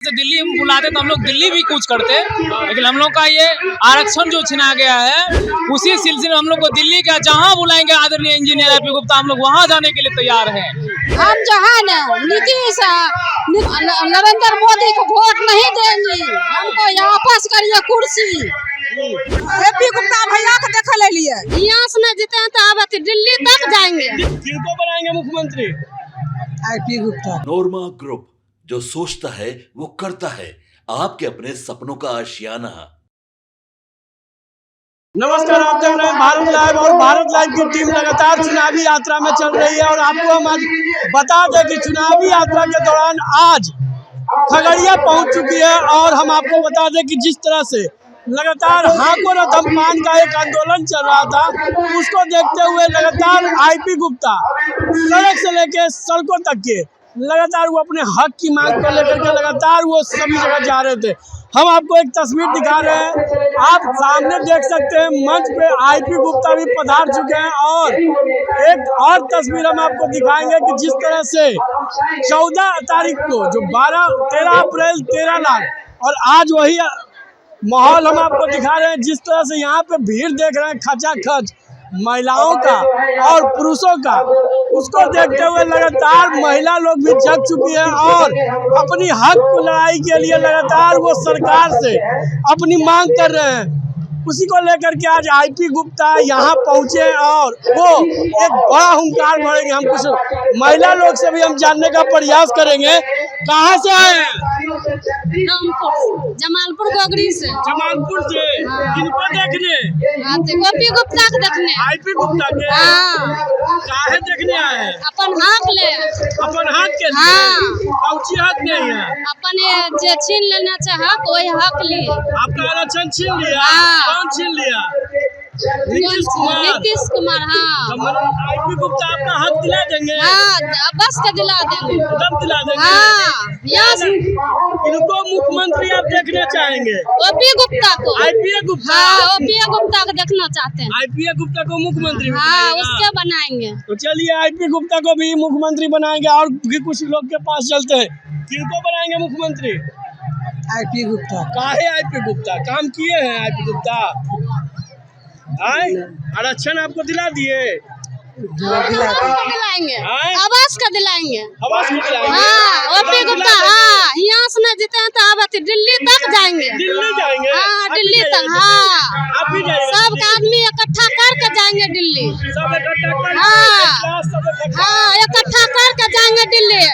से दिल्ली बुलाते तो हम लोग दिल्ली भी कूच करते, लेकिन हम लोग का ये आरक्षण जो छिना गया है उसी सिलसिले में हम लोग को दिल्ली का जहां बुलाएंगे आदरणीय इंजीनियर एपी गुप्ता, हम लोग वहां जाने के लिए तैयार हैं। हम जो है ना नीतीश नरेंद्र मोदी को वोट नहीं देंगे, हमको यहाँ पास करिए कुर्सी। एपी गुप्ता भैया को देख ले लिए, यहाँ से न जीते तो अब दिल्ली तक जाएंगे। किनको बनाएंगे मुख्यमंत्री? एपी गुप्ता। नोरमा ग्रुप, जो सोचता है वो करता है, आपके अपने सपनों का आशियाना। नमस्कार, आप देख रहे हैं भारत लाइव और भारत लाइव की टीम लगातार चुनावी यात्रा में चल रही है। और आपको हम आज बता दें कि चुनावी यात्रा के दौरान आज खगड़िया पहुंच चुकी है। और हम आपको बता दें कि जिस तरह से लगातार हाको न धम्मान का एक आंदोलन चल रहा था, उसको देखते हुए लगातार आईपी गुप्ता सड़क से लेकर सड़कों तक के लगातार वो अपने हक की मांग को लेकर के लगातार वो सभी जगह जा रहे थे। हम आपको एक तस्वीर दिखा रहे हैं, आप सामने देख सकते हैं मंच पे आईपी गुप्ता भी पधार चुके हैं। और एक और तस्वीर हम आपको दिखाएंगे कि जिस तरह से 14 तारीख को जो 13 अप्रैल 13 लाख और आज वही माहौल हम आपको दिखा रहे हैं। जिस तरह से यहाँ पे भीड़ देख रहे हैं खचाखच महिलाओं का और पुरुषों का, उसको देखते हुए लगातार महिला लोग भी जग चुकी है और अपनी हक की लड़ाई के लिए लगातार वो सरकार से अपनी मांग कर रहे हैं। उसी को लेकर के आज आईपी गुप्ता यहाँ पहुँचे और वो एक बड़ा हुंकार भरेंगे। हम कुछ महिला लोग से भी हम जानने का प्रयास करेंगे। कहाँ से आए हैं? जमालपुर गोगरी से। जमालपुर से। किनको देखने? एपी गुप्ता को देखने। आईपी गुप्ता के? काहे देखने आए हैं? अपन हक ले। अपन हक के? कौची हक नहीं है? अपन ये जे छीन लेना चाहे कोई हक लिए। आपका आरक्षण छीन लिया? कौन छीन लिया? नीतीश कुमार। हाँ, आईपी गुप्ता आपका हक दिला देंगे? हाँ, बस के दिला देंगे। एकदम दिला देंगे। हाँ, इनको मुख्यमंत्री आप देखना चाहेंगे? एपी गुप्ता को। आईपी गुप्ता? हाँ, एपी गुप्ता को देखना चाहते हैं। आईपी गुप्ता को मुख्यमंत्री? हाँ, उसके बनाएंगे। तो चलिए आईपी गुप्ता को भी मुख्यमंत्री बनाएंगे। और भी कुछ लोग के पास चलते हैं। किनको बनाएंगे मुख्यमंत्री? आईपी गुप्ता। काहे आईपी गुप्ता? काम किए हैं आईपी गुप्ता? आरक्षण आपको दिला दिए? दिलाएंगे, आवास का दिलाएंगे। आवास का दिलाएंगे? हाँ, एपी गुप्ता। हाँ, यहाँ से न जीते हैं तो अब दिल्ली तक जाएंगे। दिल्ली जाएंगे? हाँ, दिल्ली तक। हाँ, आप भी जाएंगे? सब आदमी इकट्ठा करके जाएंगे दिल्ली। सब इकट्ठा करके? हाँ, इकट्ठा करके जाएंगे दिल्ली।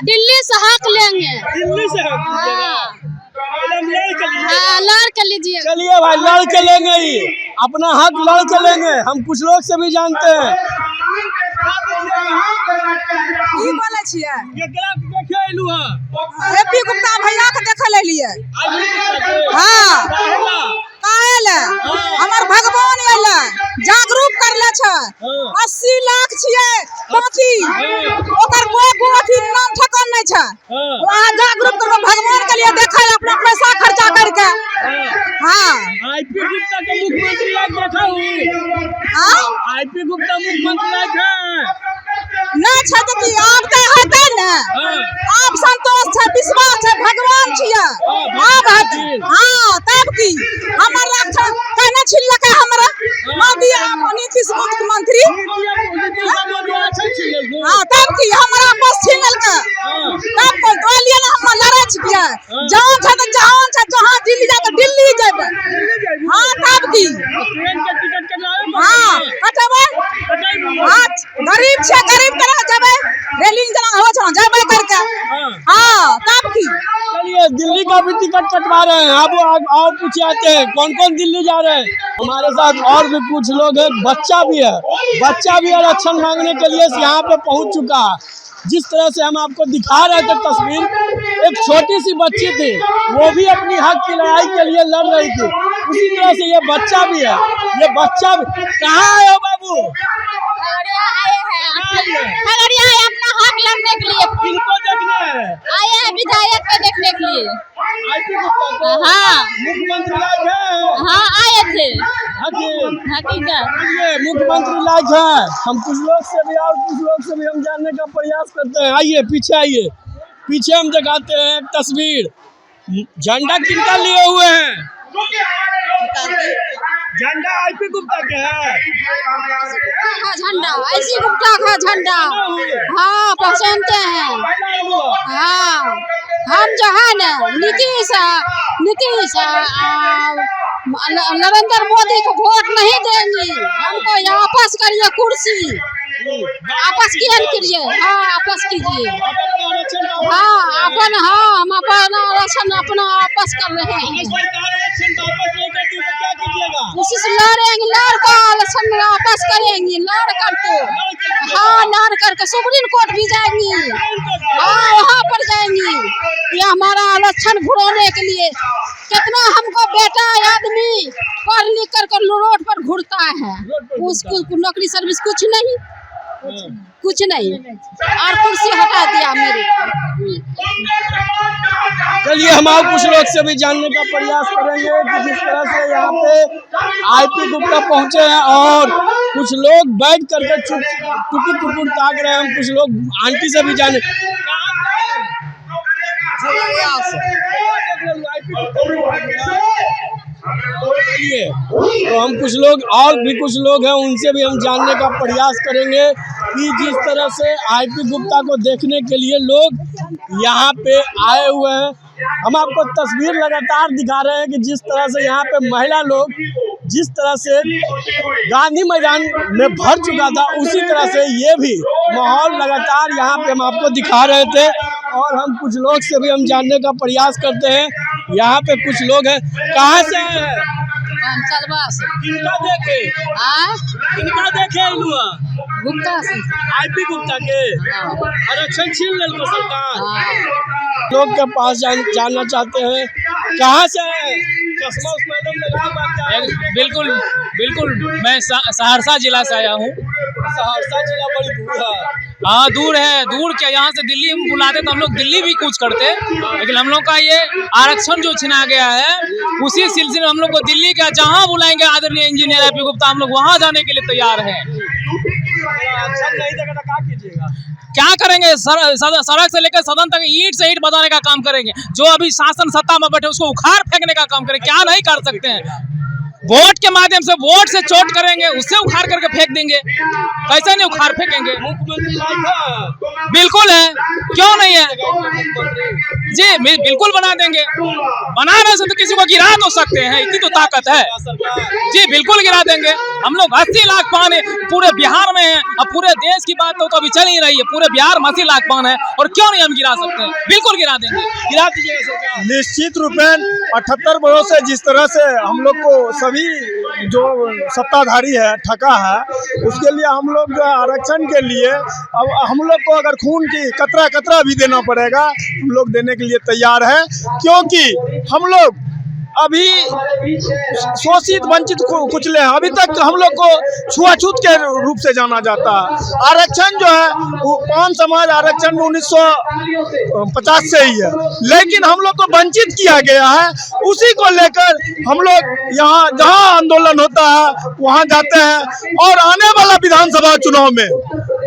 दिल्ली से हक लेंगे। दिल्ली से हक? हाँ, लड़ के लीजिए। चलिए भाई, लड़ के लेंगे ही अपना हक, लड़ के लेंगे। हम कुछ लोग से भी जानते हैं। एपी गुप्ता भैया के देख ले लिए। हाँ, हमार भगवान अइले जागरूक कर ले छ। 80 लाख छिए बाकी ओकर कोई अथी नाम ठकान नहीं छ। वहां जागरूक कर भगवान के लिए देखा अपना पैसा खर्चा करके। हाँ, आईपी गुप्ता के मुख्यमंत्री लायक देखा हूं। हाँ, आईपी गुप्ता मुख्यमंत्री लायक है ना छ तो की आप के होते न। आप संतोष छ, विश्वास छ, भगवान छिए। आप हत। हां, तब की हमर रक्षण कहना छिलक हमरा मोदी नीतीश मुख्यमंत्री। हां, तब की हमरा बस छिनल के तब को दोलिए न हम लड़ै छियै। जहां छ त जहां दिल्ली जा त दिल्ली जेबै। हां, तब की ट्रेन के टिकट कटावे? हां, कटबै। हां, गरीब छै, गरीब केना जेबै? रेलिंग जना हो छ जेबै करके। हां, तब की चलिए दिल्ली का भी टिकट कटवा रहे हैं। अब और पूछे आते हैं कौन कौन दिल्ली जा रहे हैं। हमारे साथ और भी कुछ लोग हैं। बच्चा भी है, बच्चा भी आरक्षण मांगने के लिए यहाँ पे पहुँच चुका है। जिस तरह से हम आपको दिखा रहे थे तस्वीर, एक छोटी सी बच्ची थी, वो भी अपनी हक की लड़ाई के लिए लड़ रही थी। उसी तरह से ये बच्चा भी है। ये बच्चा भी कहाँ आए हो बाबू? खगड़िया आए अपना हक लड़ने के लिए। किनको देखने हैं? आए हैं विधायक को देखने के लिए। आईपी गुप्ता को? हाँ, मुख्यमंत्री लायक है? हाँ, आए थे। हकीकत ये मुख्यमंत्री लायक है। हम कुछ लोग से भी और कुछ लोग से भी हम जानने का प्रयास करते हैं। आइए पीछे आइए। पीछे हम दिखाते हैं एक तस्वीर, झंडा किनका लिए हुए हैं? झंडा आईपी गुप्ता के है। झंडा ऐसी गुप्ता का झंडा, हाँ पहचानते हैं। हाँ हम जो है ना नीतीश नरेंद्र मोदी को वोट नहीं देंगे, हमको वापस करिए कुर्सी, वापस कीजिए। हाँ वापस कीजिए। हाँ हम अपना आरक्षण अपना वापस कर रहे हैं। कोशिश लड़ेंगे, लड़कर आरक्षण वापस करेंगे, लड़ करके। हाँ लड़ करके सुप्रीम कोर्ट भी जाएंगी, हाँ वहाँ पर जाएंगी। ये हमारा आरक्षण घुराने के लिए कितना हमको बेटा आदमी पढ़ लिख कर रोड पर घूरता है, उसको नौकरी सर्विस कुछ नहीं और कुर्सी हटा दिया मेरे। चलिए हम और कुछ लोग से भी जानने का प्रयास करेंगे कि जिस तरह से यहाँ पे आईपी गुप्ता पहुंचे हैं और कुछ लोग बैठ करके टुकुर ताक रहे हैं। हम कुछ लोग आंटी से भी जाने तो हम कुछ लोग और भी कुछ लोग हैं उनसे भी हम जानने का प्रयास करेंगे कि जिस तरह से आईपी गुप्ता को देखने के लिए लोग यहाँ पे आए हुए हैं। हम आपको तस्वीर लगातार दिखा रहे हैं कि जिस तरह से यहाँ पे महिला लोग जिस तरह से गांधी मैदान में भर चुका था, उसी तरह से ये भी माहौल लगातार यहाँ पे हम आपको दिखा रहे थे। और हम कुछ लोग से भी हम जानने का प्रयास करते हैं। यहाँ पे कुछ लोग हैं, कहाँ से हैं? किनका देखे गुप्ता से आईपी गुप्ता के आरक्षण छीन ले सरकार। लोग के पास जानना चाहते हैं, कहाँ से हैं? चश्मा बिल्कुल मैं सहरसा जिला से आया हूँ। सहरसा जिला बड़ी दूर है। हाँ दूर है, दूर क्या, यहाँ से दिल्ली हम बुलाते तो हम लोग दिल्ली भी कूच करते, लेकिन हम लोग का ये आरक्षण जो छिना गया है उसी सिलसिले में हम लोग को दिल्ली का जहाँ बुलाएंगे आदरणीय इंजीनियर आईपी गुप्ता, हम लोग वहाँ जाने के लिए तैयार हैं। क्या करेंगे? सड़क से लेकर सदन तक ईंट से ईंट बजाने का काम करेंगे। जो अभी शासन सत्ता में बैठे उसको उखाड़ फेंकने का काम करें, क्या नहीं कर सकते हैं? वोट के माध्यम से वोट से चोट करेंगे, उससे उखाड़ करके फेंक देंगे। कैसे नहीं उखाड़ फेंकेंगे? बिल्कुल है, क्यों नहीं है जी, बिल्कुल बना देंगे। बनाने से तो किसी को गिरा तो सकते हैं, इतनी तो ताकत है जी, बिल्कुल गिरा देंगे। हम लोग 80 लाख पान पूरे बिहार में है। अब पूरे देश की बात तो अभी चल ही रही है, पूरे बिहार में 80 लाख पान है और क्यों नहीं हम गिरा सकते हैं? बिल्कुल गिरा देंगे, गिरा दीजिएगा। निश्चित रूप में 78 वर्षों से जिस तरह से हम लोग को सभी जो सत्ताधारी है ठगा है, उसके लिए हम लोग जो आरक्षण के लिए अब हम लोग को अगर खून की कतरा भी देना पड़ेगा, हम लोग देने के लिए तैयार हैं। क्योंकि हम लोग अभी शोषित वंचित कुचले हैं। अभी तक हम लोग को छुआछूत के रूप से जाना जाता है। आरक्षण जो है वो पान समाज आरक्षण 1950 से ही है, लेकिन हम लोग को वंचित किया गया है। उसी को लेकर हम लोग यहाँ जहाँ आंदोलन होता है वहाँ जाते हैं और आने वाला विधानसभा चुनाव में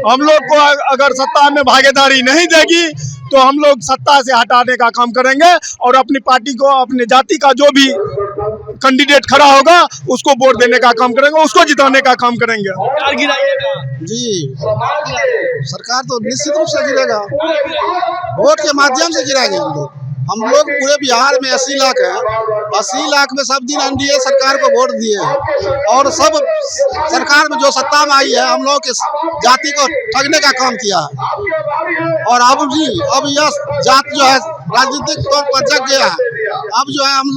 हम लोग को अगर सत्ता में भागीदारी नहीं देगी तो हम लोग सत्ता से हटाने का काम करेंगे और अपनी पार्टी को, अपने जाति का जो भी कैंडिडेट खड़ा होगा उसको वोट देने का काम करेंगे, उसको जिताने का काम करेंगे। सरकार गिराइएगा जी, सरकार तो निश्चित रूप से गिरेगा, वोट के माध्यम से गिराएंगे हम लोग। पूरे बिहार में 80 लाख है, 80 लाख में सब दिन एनडीए सरकार को वोट दिए हैं और सब सरकार में जो सत्ता में आई है हम लोग के जाति को ठगने का काम किया है। और अब यह जात जो है राजनीतिक तौर पर जग गया है। अब जो है हम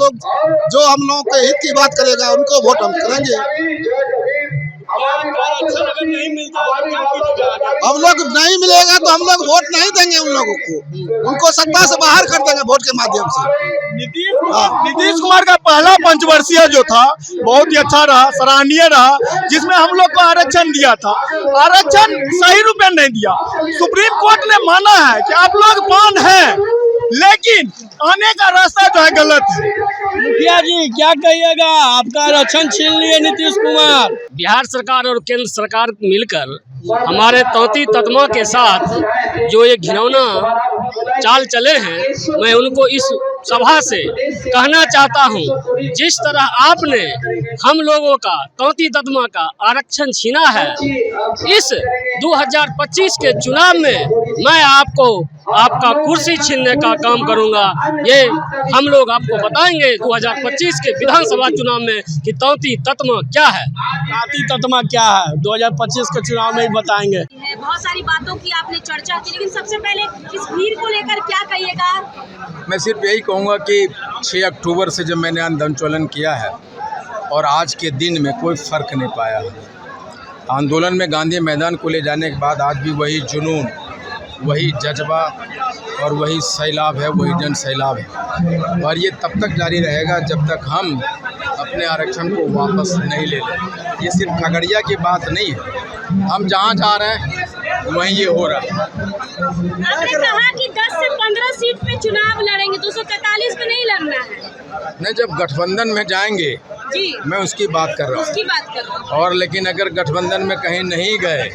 लोग के हित की बात करेगा उनको वोट हम करेंगे। हम लोग नहीं मिलेगा तो हम लोग वोट नहीं देंगे उन लोगों को, उनको सत्ता से बाहर कर देंगे वोट के माध्यम से। नीतीश कुमार का पहला पंचवर्षीय जो था बहुत ही अच्छा रहा, सराहनीय रहा, जिसमें हम लोग को आरक्षण दिया था। आरक्षण सही रूप में नहीं दिया। सुप्रीम कोर्ट ने माना है कि आप लोग पान हैं, लेकिन आने का रास्ता जो है गलत है। मुखिया जी क्या कहिएगा, आपका आरक्षण छीन लिए नीतीश कुमार। बिहार सरकार और केंद्र सरकार मिलकर हमारे तौती ततमा के साथ जो ये घिनौना चाल चले हैं, मैं उनको इस सभा से कहना चाहता हूं, जिस तरह आपने हम लोगों का तौती ततमा का आरक्षण छीना है, इस 2025 के चुनाव में मैं आपको आपका कुर्सी छीनने का काम करूंगा। ये हम लोग आपको बताएंगे 2025 के विधानसभा चुनाव में कि तौती ततमा क्या है। तौती ततमा क्या है 2025 के चुनाव में ही बताएंगे। बहुत सारी बातों की आपने चर्चा की, लेकिन सबसे पहले इस भीड़ को लेकर क्या कहिएगा? मैं सिर्फ यही कहूँगा कि 6 अक्टूबर से जब मैंने आंदोलन किया है और आज के दिन में कोई फ़र्क नहीं पाया। आंदोलन में गांधी मैदान को ले जाने के बाद आज भी वही जुनून, वही जज्बा और वही सैलाब है, वही जन सैलाब है, और ये तब तक जारी रहेगा जब तक हम अपने आरक्षण को वापस नहीं ले लें। ये सिर्फ खगड़िया की बात नहीं है, हम जहाँ जा रहे हैं वहीं ये हो रहा है। आपने कहा कि 10 से 15 सीट पे चुनाव लड़ेंगे, 243 पे नहीं लड़ना है। नहीं, जब गठबंधन में जाएंगे जी, मैं उसकी बात कर रहा हूँ। उसकी बात कर रहा हूँ। और लेकिन अगर गठबंधन में कहीं नहीं गए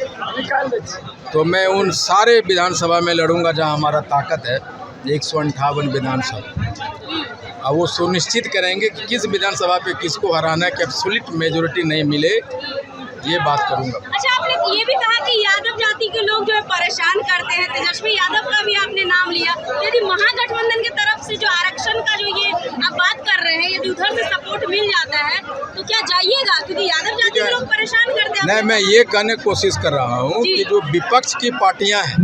तो मैं उन सारे विधानसभा में लड़ूंगा जहां हमारा ताकत है, 158 विधानसभा। अब वो सुनिश्चित करेंगे कि किस विधानसभा पे किसको हराना है, कि एब्सोल्यूट मेजोरिटी नहीं मिले, ये बात करूंगा। अच्छा, आपने ये भी कहा कि यादव जाति के लोग जो है परेशान करते हैं, तेजस्वी यादव का भी आपने नाम लिया। यदि महागठबंधन की तरफ से जो आरक्षण का जो ये आप बात कर रहे हैं, यदि उधर से सपोर्ट मिल जाता है तो क्या जाइएगा? क्योंकि यादव जाति के लोग परेशान करते हैं। नहीं, मैं ये कहने की कोशिश कर रहा हूँ कि जो विपक्ष की पार्टियां हैं,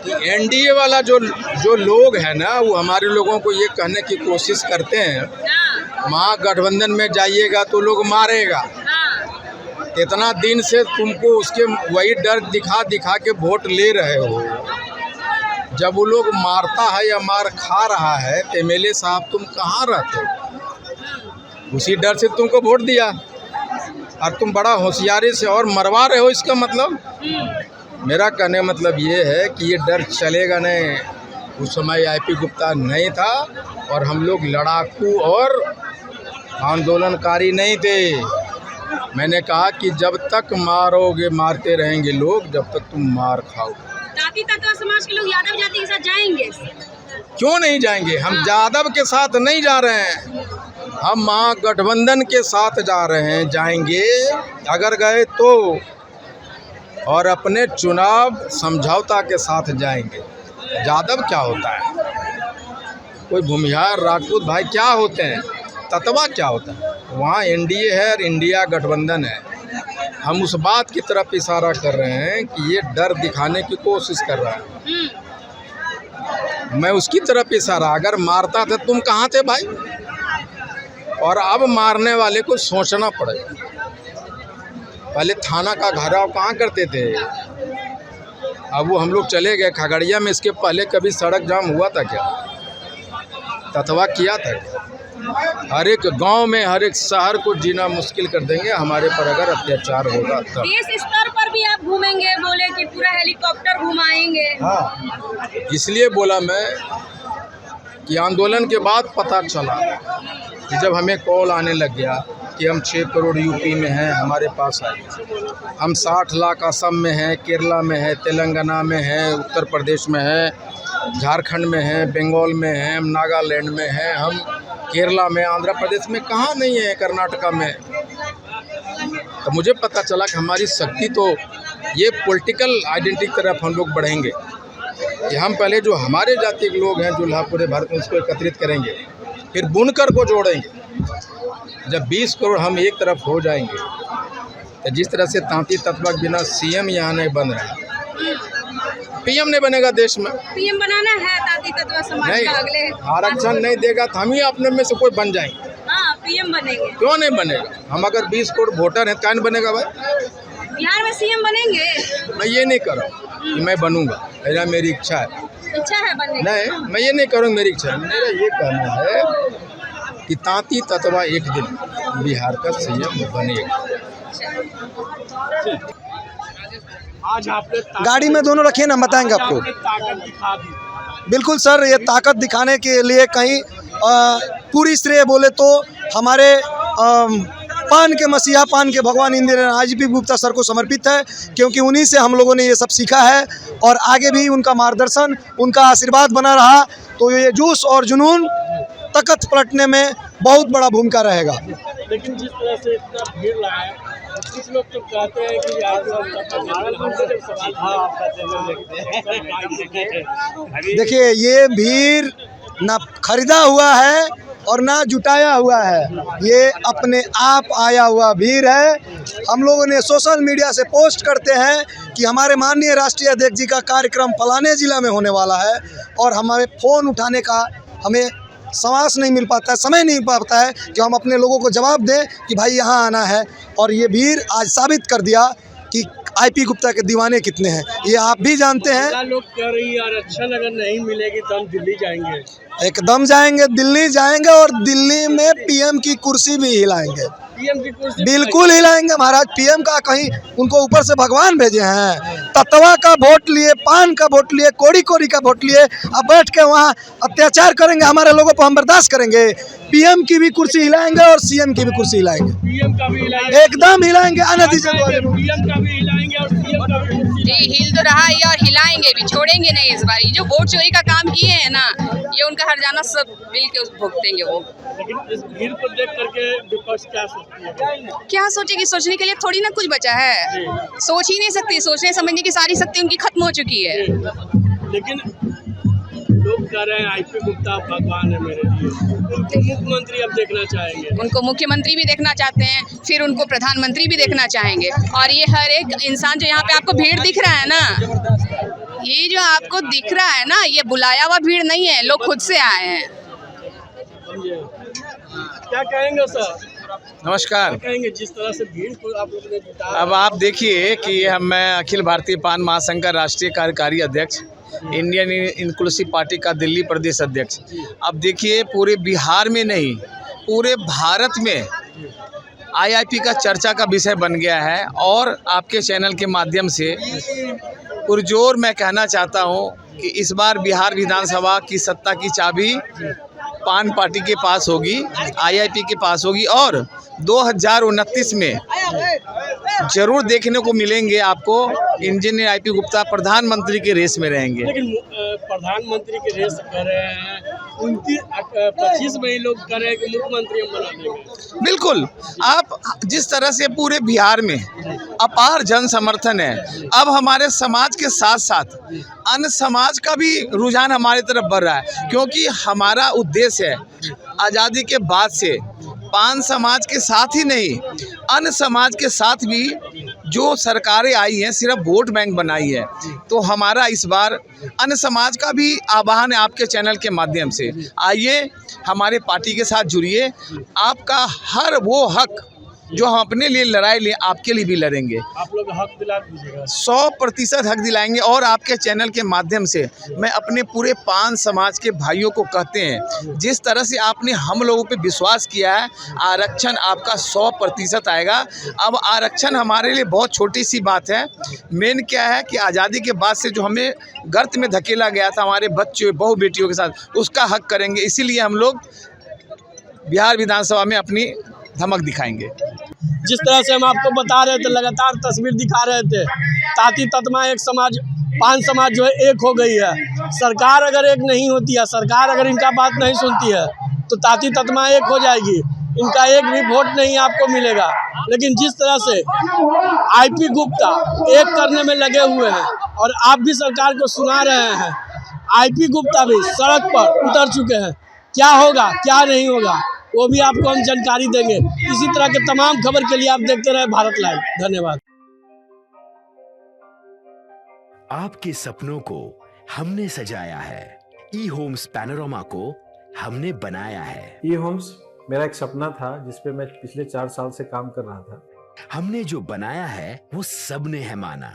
कि एनडीए वाला जो लोग हैं ना, वो हमारे लोगों को ये कहने की कोशिश करते हैं महागठबंधन में जाइएगा तो लोग मारेगा। इतना दिन से तुमको उसके वही डर दिखा दिखा के वोट ले रहे हो। जब वो लोग मारता है या मार खा रहा है तो एमएलए साहब तुम कहाँ रहते हो? उसी डर से तुमको वोट दिया और तुम बड़ा होशियारी से और मरवा रहे हो। इसका मतलब, मेरा कहने मतलब ये है कि ये डर चलेगा नहीं। उस समय आईपी गुप्ता नहीं था और हम लोग लड़ाकू और आंदोलनकारी नहीं थे। मैंने कहा कि जब तक मारोगे, मारते रहेंगे लोग जब तक तुम मार खाओ। जाति तत्व समाज के लोग यादव जाति के साथ जाएंगे? क्यों नहीं जाएंगे? हम यादव के साथ नहीं जा रहे हैं, हम महागठबंधन के साथ जा रहे हैं। जाएंगे अगर गए तो, और अपने चुनाव समझौता के साथ जाएंगे। यादव क्या होता है? कोई भूमिहार राजपूत भाई क्या होते हैं? तत्वा क्या होता है? वहाँ एनडीए है और इंडिया गठबंधन है। हम उस बात की तरफ इशारा कर रहे हैं कि ये डर दिखाने की कोशिश कर रहा है। मैं उसकी तरफ इशारा, अगर मारता था तुम कहाँ थे भाई? और अब मारने वाले को सोचना पड़ेगा। पहले थाना का घेराव कहाँ करते थे, अब वो हम लोग चले गए खगड़िया में। इसके पहले कभी सड़क जाम हुआ था क्या? ततवा किया था? हर एक गांव में, हर एक शहर को जीना मुश्किल कर देंगे हमारे पर अगर अत्याचार होगा तब। देश स्तर पर भी आप घूमेंगे, बोले कि पूरा हेलीकॉप्टर घुमाएंगे। हाँ, इसलिए बोला मैं कि आंदोलन के बाद पता चला कि जब हमें कॉल आने लग गया कि हम 6 करोड़ यूपी में हैं, हमारे पास आए, हम 60 लाख असम में हैं, केरला में है, तेलंगाना में है, उत्तर प्रदेश में है, झारखंड में है, बंगाल में है, हम नागालैंड में हैं, हम केरला में, आंध्र प्रदेश में, कहाँ नहीं है, कर्नाटका में। तो मुझे पता चला कि हमारी शक्ति तो ये पॉलिटिकल आइडेंटिटी की तरफ हम लोग बढ़ेंगे कि हम पहले जो हमारे जाति के लोग हैं जो पूरे भारत में, उसको एकत्रित करेंगे, फिर बुनकर को जोड़ेंगे। जब 20 करोड़ हम एक तरफ हो जाएंगे तो जिस तरह से तांती तत्वा के बिना सीएम यहाँ नहीं बन रहा है, पीएम नहीं बनेगा देश में। पीएम बनाना है तांती तत्वा समाज नहीं, का। अगले आरक्षण नहीं देगा तो हम ही अपने में से कोई बन जाएंगे। हाँ, पीएम बनेंगे। क्यों नहीं बनेगा? हम अगर 20 करोड़ वोटर हैं, क्या नहीं बनेगा भाई? बिहार में सीएम बनेंगे? मैं ये नहीं कर रहा हूँ कि मैं बनूंगा, ऐसा मेरी इच्छा है। इच्छा है बनने? नहीं, मैं ये नहीं करूँगा, मेरी इच्छा है। मेरा ये कहना है कि तांती तत्वा एक दिन बिहार का सीएम बनेगा। आज आपने गाड़ी में दोनों रखिए ना, बताएंगे आपको। ताकत दिखा दी। बिल्कुल सर, ये ताकत दिखाने के लिए कहीं पूरी श्रेय बोले तो हमारे पान के मसीहा, पान के भगवान इंदिरा आईजीपी गुप्ता सर को समर्पित है, क्योंकि उन्हीं से हम लोगों ने ये सब सीखा है और आगे भी उनका मार्गदर्शन, उनका आशीर्वाद बना रहा तो ये जोश और जुनून तख्त पलटने में बहुत बड़ा भूमिका रहेगा। लेकिन जिस तरह से इतना भीड़ रहा है, कुछ लोग तो कहते हैं कि देखिए, ये भीड़ ना खरीदा हुआ है और ना जुटाया हुआ है, ये अपने आप आया हुआ भीड़ है। हम लोगों ने सोशल मीडिया से पोस्ट करते हैं कि हमारे माननीय राष्ट्रीय अध्यक्ष जी का कार्यक्रम फलाने ज़िला में होने वाला है और हमारे फ़ोन उठाने का हमें समास नहीं मिल पाता है, समय नहीं पाता है कि हम अपने लोगों को जवाब दें कि भाई यहाँ आना है। और ये भीड़ आज साबित कर दिया कि आईपी गुप्ता के दीवाने कितने हैं, ये आप भी जानते हैं। लोग कह रही है आरक्षण अगर नहीं मिलेगी तो हम दिल्ली जाएंगे। एकदम जाएंगे, दिल्ली जाएंगे और दिल्ली में पीएम की कुर्सी भी हिलाएंगे, पीएम की कुर्सी बिल्कुल हिलाएंगे महाराज। पीएम का कहीं उनको ऊपर से भगवान भेजे हैं? तत्वा का वोट लिए, पान का वोट लिए, कोड़ी कोड़ी का वोट लिए, अब बैठ के वहाँ अत्याचार करेंगे हमारे लोगों को, हम बर्दाश्त करेंगे? पीएम की भी कुर्सी हिलाएंगे और सीएम की भी कुर्सी हिलाएंगे, पीएम का भी हिलाएंगे, एकदम हिलाएंगे। अनधिकृत वाले पीएम का भी हिलाएंगे और सीएम का भी जी हिल तो रहा है और हिलाएंगे भी, छोड़ेंगे नहीं इस बार। ये जो वोट चोरी का काम किए हैं ना, ये उनका हर्जाना सब मिल के भुगतेंगे वो। लेकिन इस भीड़ को देख करके विपक्ष क्या सोचती है? क्या सोचेगी? सोचने के लिए थोड़ी ना कुछ बचा है, सोच ही नहीं सकती। सोचने समझने की सारी शक्ति उनकी खत्म हो चुकी है। लेकिन लोग कह रहे हैं आईपी गुप्ता भगवान है मेरे लिए, उनको मुख्यमंत्री अब देखना चाहेंगे। उनको मुख्यमंत्री भी देखना चाहते हैं, फिर उनको प्रधानमंत्री भी देखना चाहेंगे। और ये हर एक इंसान जो यहाँ पे आपको भीड़ दिख रहा है ना, ये जो आपको दिख रहा है ना, ये बुलाया हुआ भीड़ नहीं है, लोग खुद से आए हैं। क्या कहेंगे सर? नमस्कार। कहेंगे जिस तरह से भीड़ को आप लोगों ने जुटाया। अब आप देखिए कि मैं अखिल भारतीय पान महासंघ का राष्ट्रीय कार्यकारी अध्यक्ष, इंडियन इंक्लूसिव पार्टी का दिल्ली प्रदेश अध्यक्ष। अब देखिए, पूरे बिहार में नहीं, पूरे भारत में आईआईपी का चर्चा का विषय बन गया है। और आपके चैनल के माध्यम से पुरजोर मैं कहना चाहता हूं कि इस बार बिहार विधानसभा की सत्ता की चाबी पान पार्टी के पास होगी, आईआईपी के पास होगी। और 2029 में जरूर देखने को मिलेंगे आपको इंजीनियर आईपी गुप्ता प्रधानमंत्री के रेस में रहेंगे। लेकिन प्रधानमंत्री के रेस कर रहे हैं, 25 में ही लोग कर रहे हैं कि मुख्यमंत्री हम बना देंगे। बिल्कुल, आप जिस तरह से पूरे बिहार में अपार जन समर्थन है, अब हमारे समाज के साथ साथ अन्य समाज का भी रुझान हमारी तरफ बढ़ रहा है, क्योंकि हमारा उद्देश्य है आज़ादी के बाद से पान समाज के साथ ही नहीं, अन्य समाज के साथ भी जो सरकारें आई हैं सिर्फ वोट बैंक बनाई है। तो हमारा इस बार अन्य समाज का भी आह्वान है आपके चैनल के माध्यम से, आइए हमारे पार्टी के साथ जुड़िए। आपका हर वो हक जो हम अपने लिए लड़ाई ले, आपके लिए भी लड़ेंगे। आप लोग हक दिला दीजिएगा। 100% हक दिलाएंगे। और आपके चैनल के माध्यम से मैं अपने पूरे पान समाज के भाइयों को कहते हैं, जिस तरह से आपने हम लोगों पे विश्वास किया है, आरक्षण आपका 100% आएगा। अब आरक्षण हमारे लिए बहुत छोटी सी बात है। मेन क्या है कि आज़ादी के बाद से जो हमें गर्त में धकेला गया था हमारे बच्चों बहू बेटियों के साथ, उसका हक करेंगे। इसीलिए हम लोग बिहार विधानसभा में अपनी धमक दिखाएंगे। जिस तरह से हम आपको बता रहे थे, लगातार तस्वीर दिखा रहे थे, ताती ततमा एक समाज, पान समाज जो है एक हो गई है। सरकार अगर एक नहीं होती है, सरकार अगर इनका बात नहीं सुनती है, तो ताती ततमा एक हो जाएगी, इनका एक भी वोट नहीं आपको मिलेगा। लेकिन जिस तरह से आईपी गुप्ता एक करने में लगे हुए हैं और आप भी सरकार को सुना रहे हैं, आईपी गुप्ता भी सड़क पर उतर चुके हैं। क्या होगा क्या नहीं होगा वो भी आपको हम जानकारी देंगे। इसी तरह के तमाम खबर के लिए आप देखते रहे भारत लाइव। धन्यवाद। आपके सपनों को हमने सजाया है, ई होम्स पैनोरामा को हमने बनाया है। ई होम्स मेरा एक सपना था जिसपे मैं पिछले 4 साल से काम कर रहा था। हमने जो बनाया है वो सबने है माना।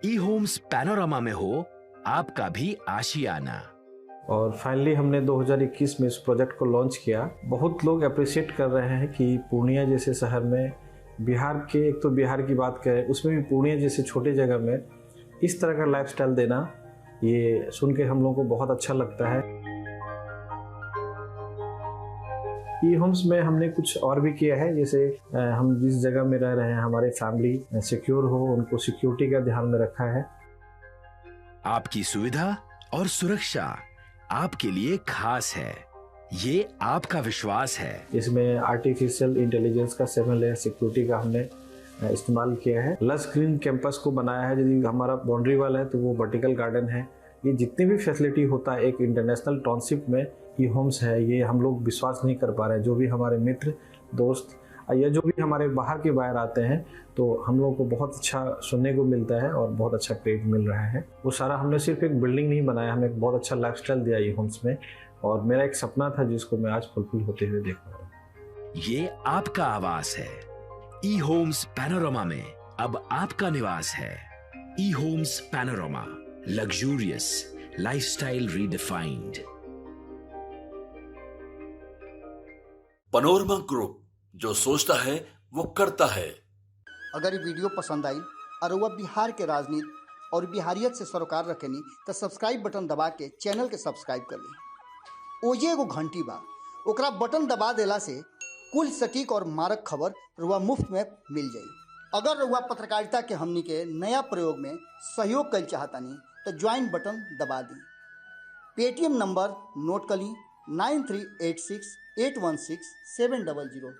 ई होम्स पैनोरामा में हो आपका भी आशियाना। और फाइनली हमने 2021 में इस प्रोजेक्ट को लॉन्च किया। बहुत लोग अप्रिशिएट कर रहे हैं कि पूर्णिया जैसे शहर में, बिहार के, एक तो बिहार की बात करें उसमें भी पूर्णिया जैसे छोटे जगह में इस तरह का लाइफस्टाइल देना, ये सुन के हम लोगों को बहुत अच्छा लगता है। ई होम्स में हमने कुछ और भी किया है, जैसे हम जिस जगह में रह रहे हैं हमारे फैमिली सिक्योर हो, उनको सिक्योरिटी का ध्यान में रखा है। आपकी सुविधा और सुरक्षा आपके लिए खास है, ये आपका विश्वास है। इसमें आर्टिफिशियल इंटेलिजेंस का 7 लेयर सिक्योरिटी का हमने इस्तेमाल किया है। लस ग्रीन कैंपस को बनाया है, यदि हमारा बाउंड्री वाल है तो वो वर्टिकल गार्डन है। ये जितनी भी फैसिलिटी होता है एक इंटरनेशनल टाउनशिप में ई होम्स है, ये हम लोग विश्वास नहीं कर पा रहे हैं। जो भी हमारे मित्र दोस्त या जो भी हमारे बाहर के बाहर आते हैं तो हम लोगों को बहुत अच्छा सुनने को मिलता है और बहुत अच्छा क्रेडिट मिल रहा है। वो सारा हमने सिर्फ एक बिल्डिंग नहीं बनाया, हमें एक बहुत अच्छा लाइफस्टाइल दिया ई होम्स में, और मेरा एक सपना था जिसको मैं आज फुलफिल होते हुए देख रहा हूँ। ये आपका आवास है। ई होम्स पैनोरामा में अब आपका निवास है। E homes Panorama, luxurious lifestyle redefined. Panorama group, जो सोचता है वो करता है। अगर ये वीडियो पसंद आई और वह बिहार के राजनीति और बिहारियत से सरोकार रखेनी तो सब्सक्राइब बटन दबा के चैनल के सब्सक्राइब कर ली। ओजे एगो घंटी बा, ओकरा बटन दबा देला से कुल सटीक और मारक खबर रुआ मुफ्त में मिल जाई। अगर रुआ पत्रकारिता के हमनी के नया प्रयोग में सहयोग कर चाहतानी तो ज्वाइन बटन दबा दी। पेटीएम नंबर नोट कर ली 9386816700।